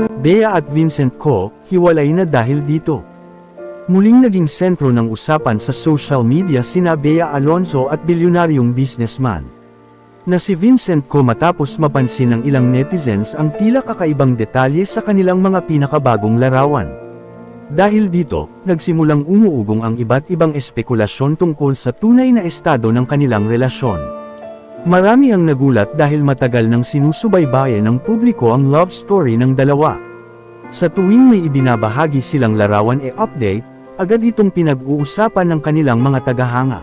Bea at Vincent Co, hiwalay na dahil dito. Muling naging sentro ng usapan sa social media sina Bea Alonzo at bilyonaryong businessman na si Vincent Co matapos mapansin ng ilang netizens ang tila kakaibang detalye sa kanilang mga pinakabagong larawan. Dahil dito, nagsimulang umuugong ang iba't ibang espekulasyon tungkol sa tunay na estado ng kanilang relasyon. Marami ang nagulat dahil matagal nang sinusubaybayan ng publiko ang love story ng dalawa. Sa tuwing may ibinabahagi silang larawan update, agad itong pinag-uusapan ng kanilang mga tagahanga.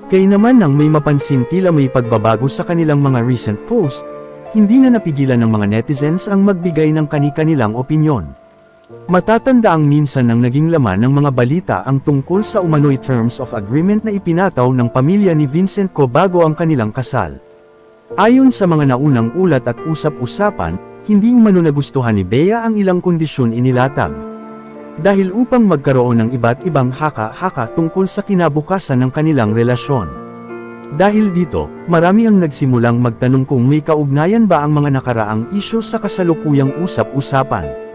Kaya naman nang may mapansin tila may pagbabago sa kanilang mga recent post, hindi na napigilan ng mga netizens ang magbigay ng kani-kanilang opinyon. Matatanda ang minsan nang naging laman ng mga balita ang tungkol sa umano'y terms of agreement na ipinataw ng pamilya ni Vincent Co bago ang kanilang kasal. Ayon sa mga naunang ulat at usap-usapan, hindi umano nagustuhan ni Bea ang ilang kondisyon inilatag. Dahil upang magkaroon ng iba't ibang haka-haka tungkol sa kinabukasan ng kanilang relasyon. Dahil dito, marami ang nagsimulang magtanong kung may kaugnayan ba ang mga nakaraang isyu sa kasalukuyang usap-usapan.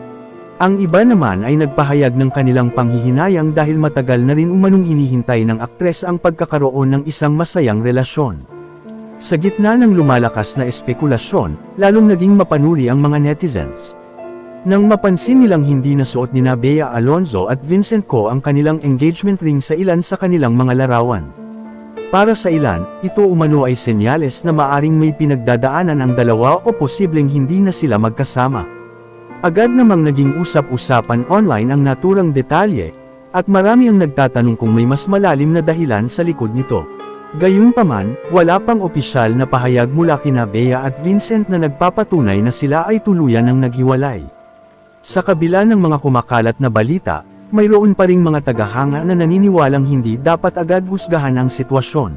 Ang iba naman ay nagpahayag ng kanilang panghihinayang dahil matagal na rin umanong hinihintay ng aktres ang pagkakaroon ng isang masayang relasyon. Sa gitna ng lumalakas na espekulasyon, lalong naging mapanuri ang mga netizens. Nang mapansin nilang hindi nasuot ni Bea Alonzo at Vincent Co ang kanilang engagement ring sa ilan sa kanilang mga larawan. Para sa ilan, ito umano ay senyales na maaring may pinagdadaanan ang dalawa o posibleng hindi na sila magkasama. Agad namang naging usap-usapan online ang naturang detalye, at marami ang nagtatanong kung may mas malalim na dahilan sa likod nito. Gayunpaman, wala pang opisyal na pahayag mula kina Bea at Vincent na nagpapatunay na sila ay tuluyan ng naghiwalay. Sa kabila ng mga kumakalat na balita, mayroon pa ring mga tagahanga na naniniwalang hindi dapat agad husgahan ang sitwasyon.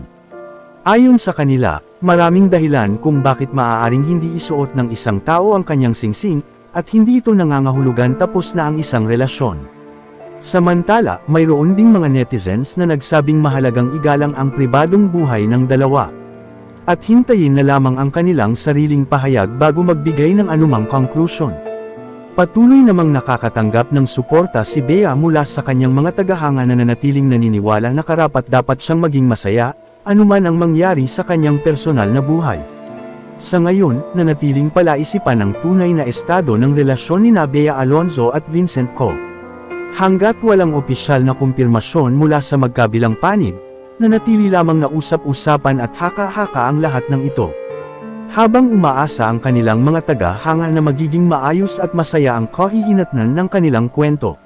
Ayon sa kanila, maraming dahilan kung bakit maaaring hindi isuot ng isang tao ang kanyang singsing, at hindi ito nangangahulugan tapos na ang isang relasyon. Samantala, mayroon ding mga netizens na nagsabing mahalagang igalang ang pribadong buhay ng dalawa. At hintayin na lamang ang kanilang sariling pahayag bago magbigay ng anumang conclusion. Patuloy namang nakakatanggap ng suporta si Bea mula sa kanyang mga tagahanga na nanatiling naniniwala na karapat-dapat siyang maging masaya, anuman ang mangyari sa kanyang personal na buhay. Sa ngayon, nanatiling palaisipan ang tunay na estado ng relasyon ni Bea Alonzo at Vincent Co. Hanggat walang opisyal na kumpirmasyon mula sa magkabilang panig, nanatili lamang na usap-usapan at haka-haka ang lahat ng ito. Habang umaasa ang kanilang mga tagahanga na magiging maayos at masaya ang kahihinatnan ng kanilang kwento.